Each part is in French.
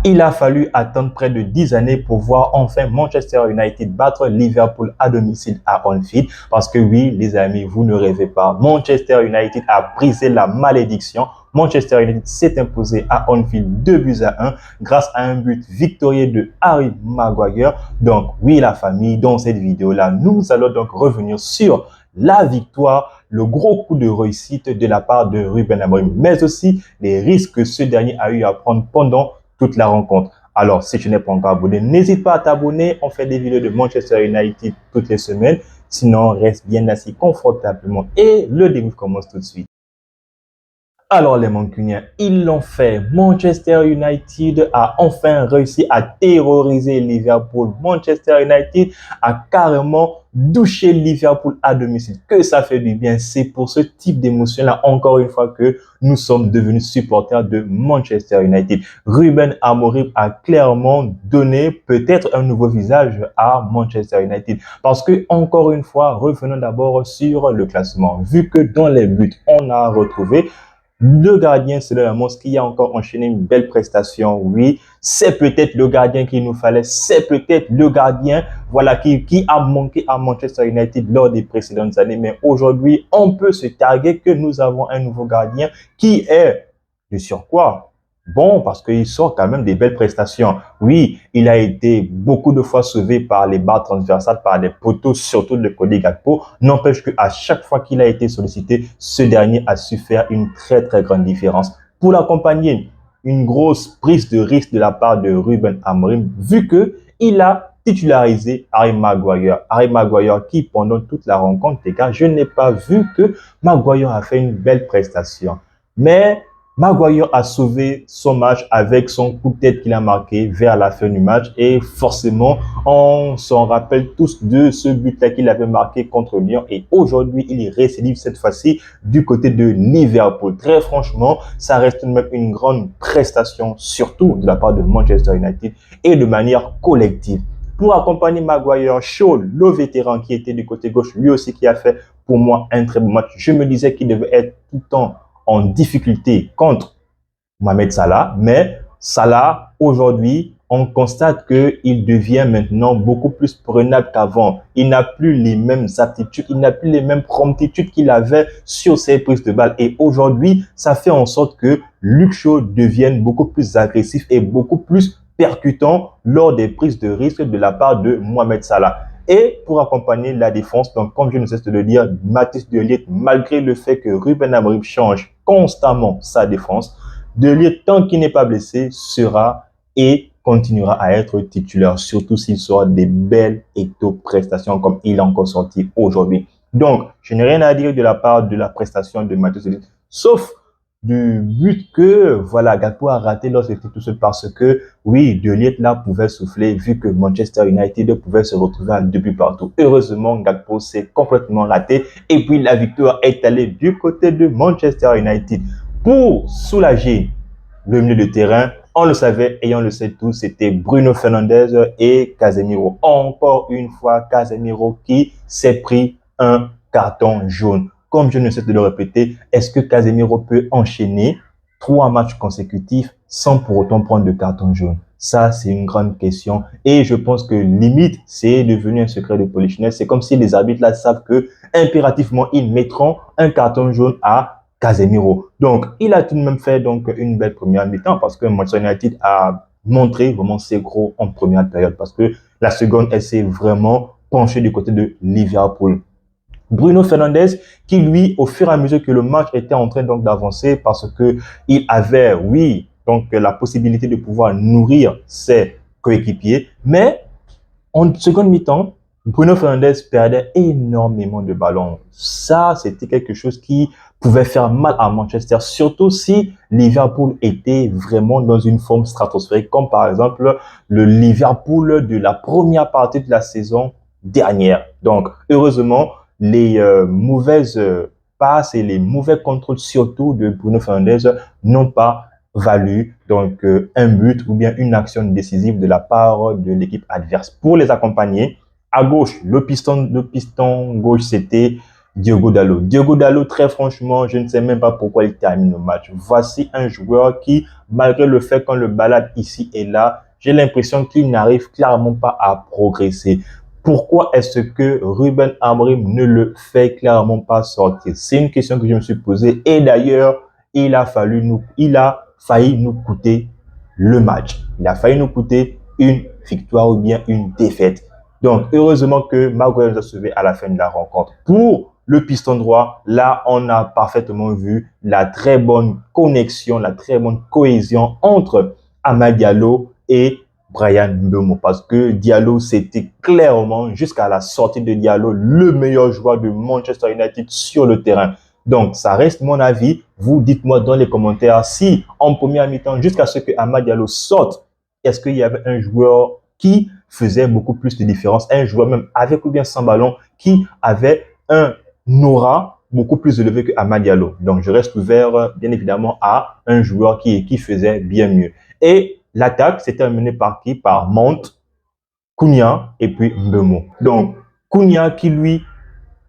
Il a fallu attendre près de 10 années pour voir enfin Manchester United battre Liverpool à domicile à Anfield. Parce que oui, les amis, vous ne rêvez pas. Manchester United a brisé la malédiction. Manchester United s'est imposé à Anfield 2-1 grâce à un but victorieux de Harry Maguire. Donc oui, la famille, dans cette vidéo-là, nous allons donc revenir sur la victoire, le gros coup de réussite de la part de Ruben Amorim, mais aussi les risques que ce dernier a eu à prendre pendant toute la rencontre. Alors, si tu n'es pas encore abonné, n'hésite pas à t'abonner. On fait des vidéos de Manchester United toutes les semaines. Sinon, reste bien assis confortablement et le débrief commence tout de suite. Alors les Mancuniens, ils l'ont fait. Manchester United a enfin réussi à terroriser Liverpool. Manchester United a carrément douché Liverpool à domicile. Que ça fait du bien. C'est pour ce type d'émotion-là, encore une fois, que nous sommes devenus supporters de Manchester United. Ruben Amorim a clairement donné peut-être un nouveau visage à Manchester United. Parce que, encore une fois, revenons d'abord sur le classement. Vu que dans les buts, on a retrouvé le gardien, c'est le monstre qui a encore enchaîné une belle prestation. Oui, c'est peut-être le gardien qu'il nous fallait. C'est peut-être le gardien, voilà, qui a manqué à Manchester United lors des précédentes années. Mais aujourd'hui, on peut se targuer que nous avons un nouveau gardien qui est de surcroît bon parce qu'il sort quand même des belles prestations. Oui, il a été beaucoup de fois sauvé par les barres transversales, par les poteaux, surtout de Cody Gakpo. N'empêche qu'à chaque fois qu'il a été sollicité, ce dernier a su faire une très grande différence. Pour l'accompagner, une grosse prise de risque de la part de Ruben Amorim, vu que il a titularisé Harry Maguire. Harry Maguire qui, pendant toute la rencontre, les gars, je n'ai pas vu que Maguire a fait une belle prestation. Mais Maguire a sauvé son match avec son coup de tête qu'il a marqué vers la fin du match et forcément, on s'en rappelle tous de ce but-là qu'il avait marqué contre Lyon et aujourd'hui, il récidive cette fois-ci du côté de Liverpool. Très franchement, ça reste même une grande prestation, surtout de la part de Manchester United et de manière collective. Pour accompagner Maguire, Shaw, le vétéran qui était du côté gauche, lui aussi qui a fait pour moi un très bon match. Je me disais qu'il devait être tout le temps en difficulté contre Mohamed Salah, mais Salah, aujourd'hui, on constate qu'il devient maintenant beaucoup plus prenable qu'avant. Il n'a plus les mêmes aptitudes, il n'a plus les mêmes promptitudes qu'il avait sur ses prises de balle. Et aujourd'hui, ça fait en sorte que Luke Shaw devienne beaucoup plus agressif et beaucoup plus percutant lors des prises de risque de la part de Mohamed Salah. Et pour accompagner la défense, donc comme je ne cesse de le dire, Mathis De Ligt, malgré le fait que Ruben Amorim change constamment sa défense, De Ligt, tant qu'il n'est pas blessé, sera et continuera à être titulaire, surtout s'il sort des belles prestations comme il a encore sorti aujourd'hui. Donc, je n'ai rien à dire de la part de la prestation de Mathis De Ligt, sauf du but que voilà Gakpo a raté lorsqu'il était tout seul parce que oui, De Ligt là pouvait souffler vu que Manchester United pouvait se retrouver à 2 buts partout. Heureusement, Gakpo s'est complètement raté et puis la victoire est allée du côté de Manchester United. Pour soulager le milieu de terrain, on le savait et on le sait tous, c'était Bruno Fernandes et Casemiro. Encore une fois, Casemiro qui s'est pris un carton jaune. Comme je ne cesse de le répéter, est-ce que Casemiro peut enchaîner 3 matchs consécutifs sans pour autant prendre de carton jaune? Ça, c'est une grande question. Et je pense que limite, c'est devenu un secret de polichinelle. C'est comme si les arbitres là savent que impérativement, ils mettront un carton jaune à Casemiro. Donc, il a tout de même fait donc une belle première mi-temps parce que Manchester United a montré vraiment ses gros en première période parce que la seconde, elle s'est vraiment penchée du côté de Liverpool. Bruno Fernandes, qui lui, au fur et à mesure que le match était en train donc d'avancer, parce que il avait, oui, donc la possibilité de pouvoir nourrir ses coéquipiers, mais en seconde mi-temps, Bruno Fernandes perdait énormément de ballons. Ça, c'était quelque chose qui pouvait faire mal à Manchester, surtout si Liverpool était vraiment dans une forme stratosphérique, comme par exemple le Liverpool de la première partie de la saison dernière. Donc, heureusement, les mauvaises passes et les mauvais contrôles, surtout de Bruno Fernandes, n'ont pas valu donc un but ou bien une action décisive de la part de l'équipe adverse. Pour les accompagner, à gauche, le piston gauche, c'était Diogo Dalot. Diogo Dalot, très franchement, je ne sais même pas pourquoi il termine le match. Voici un joueur qui, malgré le fait qu'on le balade ici et là, j'ai l'impression qu'il n'arrive clairement pas à progresser. Pourquoi est-ce que Ruben Amorim ne le fait clairement pas sortir? C'est une question que je me suis posée. Et d'ailleurs, il a failli nous coûter le match. Il a failli nous coûter une victoire ou bien une défaite. Donc, heureusement que Maguire nous a sauvés à la fin de la rencontre. Pour le piston droit, là, on a parfaitement vu la très bonne connexion, la très bonne cohésion entre Amad Diallo et Bryan Mbeumo. Parce que Diallo, c'était clairement, jusqu'à la sortie de Diallo, le meilleur joueur de Manchester United sur le terrain. Donc, ça reste mon avis. Vous dites-moi dans les commentaires si, en première mi-temps, jusqu'à ce que Amad Diallo sorte, est-ce qu'il y avait un joueur qui faisait beaucoup plus de différence, un joueur même avec ou bien sans ballon qui avait un aura beaucoup plus élevé que Amad Diallo. Donc, je reste ouvert, bien évidemment, à un joueur qui faisait bien mieux. Et l'attaque s'est terminée par qui? Par Mount, Cunha et puis Mbeumo. Donc, Cunha qui, lui,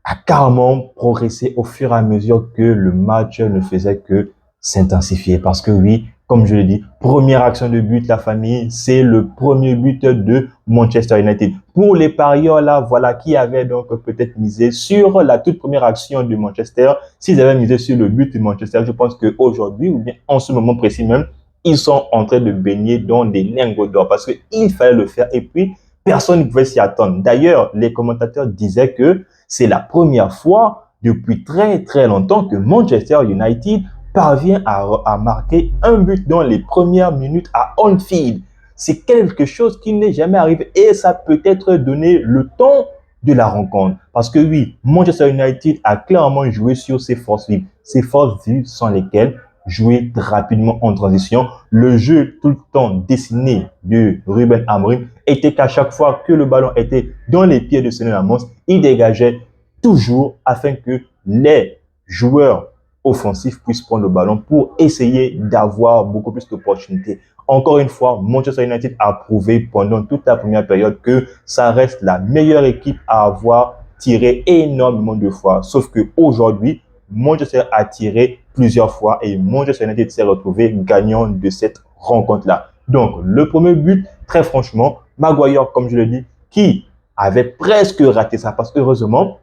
a carrément progressé au fur et à mesure que le match ne faisait que s'intensifier. Parce que oui, comme je l'ai dit, première action de but, la famille, c'est le premier but de Manchester United. Pour les parieurs là, voilà, qui avaient donc peut-être misé sur la toute première action de Manchester, s'ils avaient misé sur le but de Manchester, je pense qu'aujourd'hui, ou bien en ce moment précis même, ils sont en train de baigner dans des lingots d'or parce qu'il fallait le faire et puis personne ne pouvait s'y attendre. D'ailleurs, les commentateurs disaient que c'est la première fois depuis très très longtemps que Manchester United parvient à marquer un but dans les premières minutes à Anfield. C'est quelque chose qui n'est jamais arrivé et ça peut être donné le temps de la rencontre. Parce que oui, Manchester United a clairement joué sur ses forces vives. Ses forces vives sont lesquelles? Jouer rapidement en transition. Le jeu tout le temps dessiné de Ruben Amorim était qu'à chaque fois que le ballon était dans les pieds de Sonny Ramos, il dégageait toujours afin que les joueurs offensifs puissent prendre le ballon pour essayer d'avoir beaucoup plus d'opportunités. Encore une fois, Manchester United a prouvé pendant toute la première période que ça reste la meilleure équipe à avoir tiré énormément de fois. Sauf qu'aujourd'hui, Manchester a tiré plusieurs fois et Manchester United s'est retrouvé gagnant de cette rencontre-là. Donc, le premier but, très franchement, Maguire, comme je le dis, qui avait presque raté ça parce que heureusement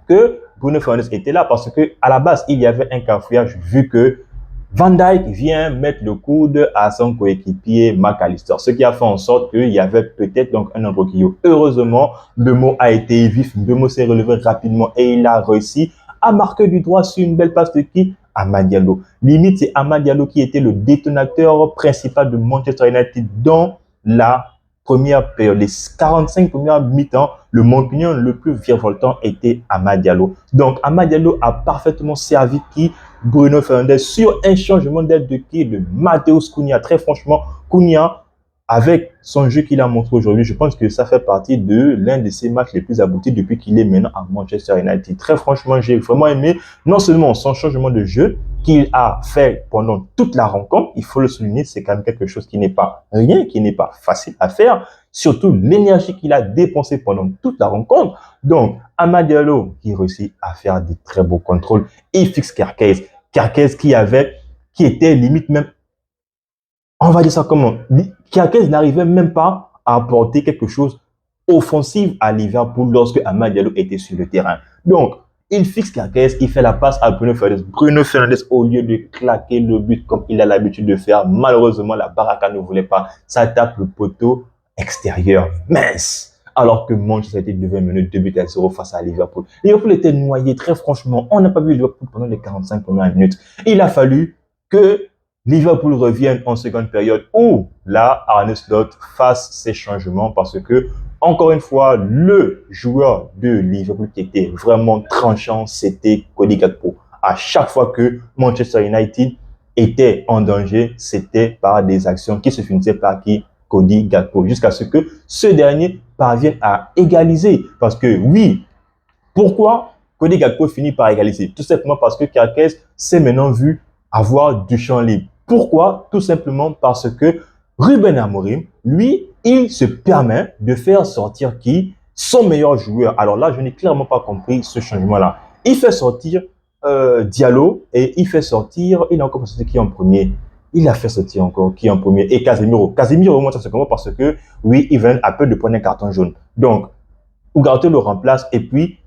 que Bruno Fernandes était là parce que à la base, il y avait un cafouillage vu que Van Dijk vient mettre le coude à son coéquipier McAllister, ce qui a fait en sorte qu'il y avait peut-être donc un embroglio. Heureusement, Mbeumo a été vif, Mbeumo s'est relevé rapidement et il a réussi à marquer du droit sur une belle passe de qui? Amad Diallo. Limite, c'est Amad Diallo qui était le détonateur principal de Manchester United dans la première période. Les 45 premières mi-temps, le Mancunien le plus virevoltant était Amad Diallo. Donc, Amad Diallo a parfaitement servi qui? Bruno Fernandes sur un changement d'aile de qui? De Matheus Cunha. Très franchement, Cunha, avec son jeu qu'il a montré aujourd'hui, je pense que ça fait partie de l'un de ses matchs les plus aboutis depuis qu'il est maintenant à Manchester United. Très franchement, j'ai vraiment aimé non seulement son changement de jeu qu'il a fait pendant toute la rencontre, il faut le souligner, c'est quand même quelque chose qui n'est pas rien, qui n'est pas facile à faire, surtout l'énergie qu'il a dépensée pendant toute la rencontre. Donc, Amad Diallo qui réussit à faire des très beaux contrôles, il fixe Kerkez qui était limite même, on va dire ça comment, Kerkez n'arrivait même pas à apporter quelque chose offensif à Liverpool lorsque Amad Diallo était sur le terrain. Donc, il fixe Kerkez, il fait la passe à Bruno Fernandes. Bruno Fernandes, au lieu de claquer le but comme il a l'habitude de faire, malheureusement, la Baraka ne voulait pas. Ça tape le poteau extérieur, mince. Alors que Manchester United devait mener 2-0 face à Liverpool. Liverpool était noyé, très franchement. On n'a pas vu Liverpool pendant les 45 premières minutes. Il a fallu que Liverpool revienne en seconde période où là, Arne Slot fasse ses changements parce que, encore une fois, le joueur de Liverpool qui était vraiment tranchant, c'était Cody Gakpo. À chaque fois que Manchester United était en danger, c'était par des actions qui se finissaient par qui? Cody Gakpo. Jusqu'à ce que ce dernier parvienne à égaliser. Parce que oui, pourquoi Cody Gakpo finit par égaliser? Tout simplement parce que Kerkez s'est maintenant vu avoir du champ libre. Pourquoi? Tout simplement parce que Ruben Amorim, lui, il se permet de faire sortir qui? Son meilleur joueur. Alors là, je n'ai clairement pas compris ce changement-là. Il fait sortir Diallo et il fait sortir, il a encore sorti qui en premier? Il a fait sortir encore qui en premier? Et Casemiro. Casemiro, moi, ça se comment parce que, oui, il vient à peu de prendre un carton jaune. Donc, Ugarte le remplace et puis,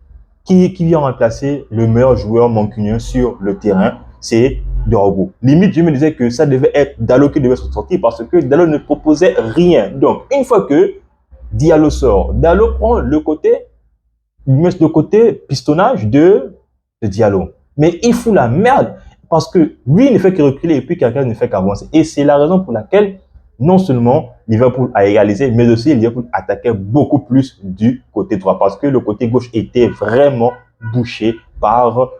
qui vient remplacer le meilleur joueur mancunien sur le terrain? C'est Dorgo. Limite, je me disais que ça devait être Dalot qui devait sortir parce que Dalot ne proposait rien. Donc, une fois que Diallo sort, Dalot prend le côté pistonnage de Diallo. Mais il fout la merde parce que lui ne fait que reculer et puis quelqu'un ne fait qu'avancer. Et c'est la raison pour laquelle non seulement Liverpool a égalisé, mais aussi Liverpool attaquait beaucoup plus du côté droit parce que le côté gauche était vraiment bouché par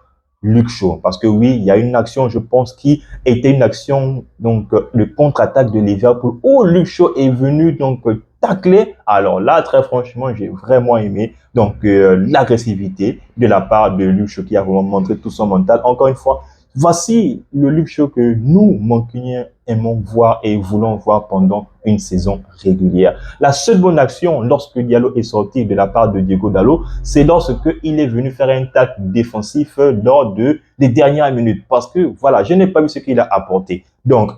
Luke Shaw. Parce que oui, il y a une action, je pense, qui était une action, donc le contre-attaque de Liverpool où Luke Shaw est venu donc tacler. Alors là, très franchement, j'ai vraiment aimé donc l'agressivité de la part de Luke Shaw qui a vraiment montré tout son mental. Encore une fois, voici le Luke Shaw que nous, Mancuniens, aimons voir et voulons voir pendant une saison régulière. La seule bonne action lorsque Diallo est sorti de la part de Diego Dalot, c'est lorsque il est venu faire un tacle défensif lors des dernières minutes. Parce que, voilà, je n'ai pas vu ce qu'il a apporté. Donc,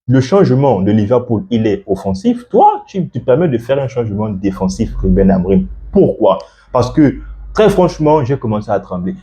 le changement de Liverpool, il est offensif. Toi, tu te permets de faire un changement défensif, Ruben Amorim. Pourquoi? Parce que, très franchement, j'ai commencé à trembler.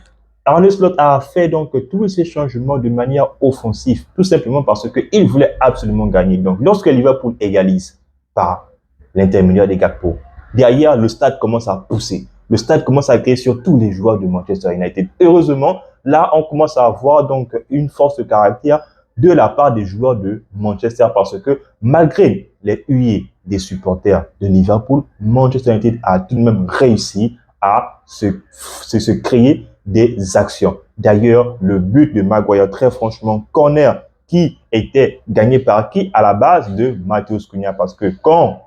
Arne Slot a fait donc tous ces changements de manière offensive, tout simplement parce qu'il voulait absolument gagner. Donc, lorsque Liverpool égalise par l'intermédiaire des Gakpo, derrière, le stade commence à pousser. Le stade commence à créer sur tous les joueurs de Manchester United. Heureusement, là, on commence à avoir donc une force de caractère de la part des joueurs de Manchester parce que malgré les huées des supporters de Liverpool, Manchester United a tout de même réussi à se créer des actions. D'ailleurs, le but de Maguire, très franchement, corner qui était gagné par qui? À la base de Matheus Cunha parce que quand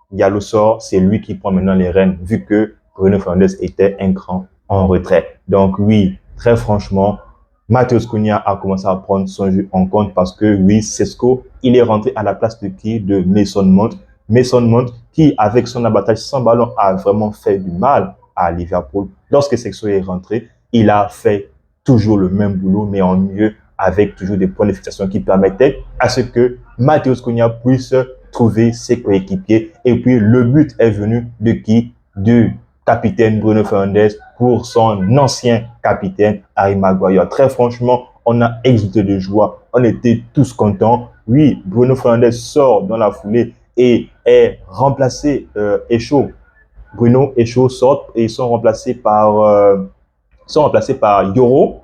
Diallo sort, c'est lui qui prend maintenant les rênes vu que Bruno Fernandes était un cran en retrait. Donc oui, très franchement, Matheus Cunha a commencé à prendre son jeu en compte parce que oui, Sesko, il est rentré à la place de qui? De Mason Mount. Mason Mount qui, avec son abattage sans ballon, a vraiment fait du mal à Liverpool. Lorsque Sesko est rentré, il a fait toujours le même boulot, mais en mieux, avec toujours des points de fixation qui permettaient à ce que Matheus Cunha puisse trouver ses coéquipiers. Et puis, le but est venu de qui? Du capitaine Bruno Fernandes pour son ancien capitaine Harry Maguire. Très franchement, on a exulté de joie. On était tous contents. Oui, Bruno Fernandes sort dans la foulée et est remplacé, Echo. Bruno et Shaw sortent et sont remplacés par Yoro.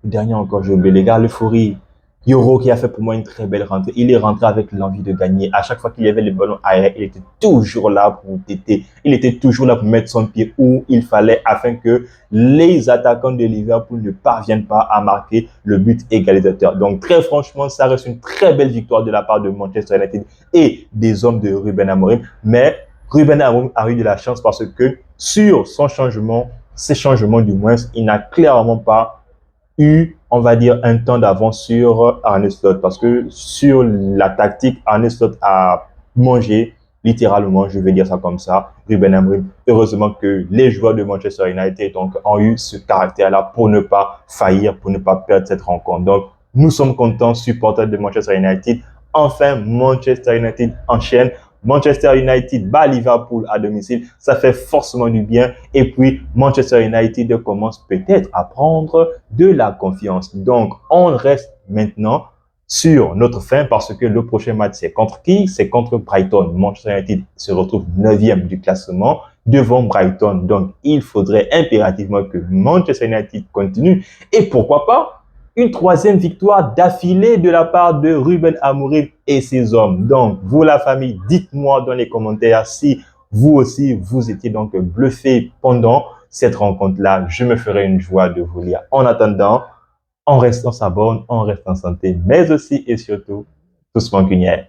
Le dernier encore, j'ai oublié les gars, l'euphorie. Yoro qui a fait pour moi une très belle rentrée. Il est rentré avec l'envie de gagner. À chaque fois qu'il y avait les ballons aériens, il était toujours là pour téter. Il était toujours là pour mettre son pied où il fallait afin que les attaquants de Liverpool ne parviennent pas à marquer le but égalisateur. Donc très franchement, ça reste une très belle victoire de la part de Manchester United et des hommes de Ruben Amorim. Mais Ruben Amorim a eu de la chance parce que sur ses changements du moins, il n'a clairement pas eu, on va dire, un temps d'avance sur Arne Slot parce que sur la tactique, Arne Slot a mangé littéralement, je vais dire ça comme ça, Ruben Amorim. Heureusement que les joueurs de Manchester United donc, ont eu ce caractère-là pour ne pas faillir, pour ne pas perdre cette rencontre. Donc, nous sommes contents, supporters de Manchester United. Enfin, Manchester United enchaîne. Manchester United bat Liverpool à domicile, ça fait forcément du bien. Et puis, Manchester United commence peut-être à prendre de la confiance. Donc, on reste maintenant sur notre fin parce que le prochain match, c'est contre qui? C'est contre Brighton. Manchester United se retrouve 9e du classement devant Brighton. Donc, il faudrait impérativement que Manchester United continue. Et pourquoi pas une 3e victoire d'affilée de la part de Ruben Amorim et ses hommes. Donc, vous la famille, dites-moi dans les commentaires si vous aussi, vous étiez donc bluffé pendant cette rencontre-là. Je me ferai une joie de vous lire. En attendant, on reste en sa bonne, on reste en santé, mais aussi et surtout, tous mancuniers.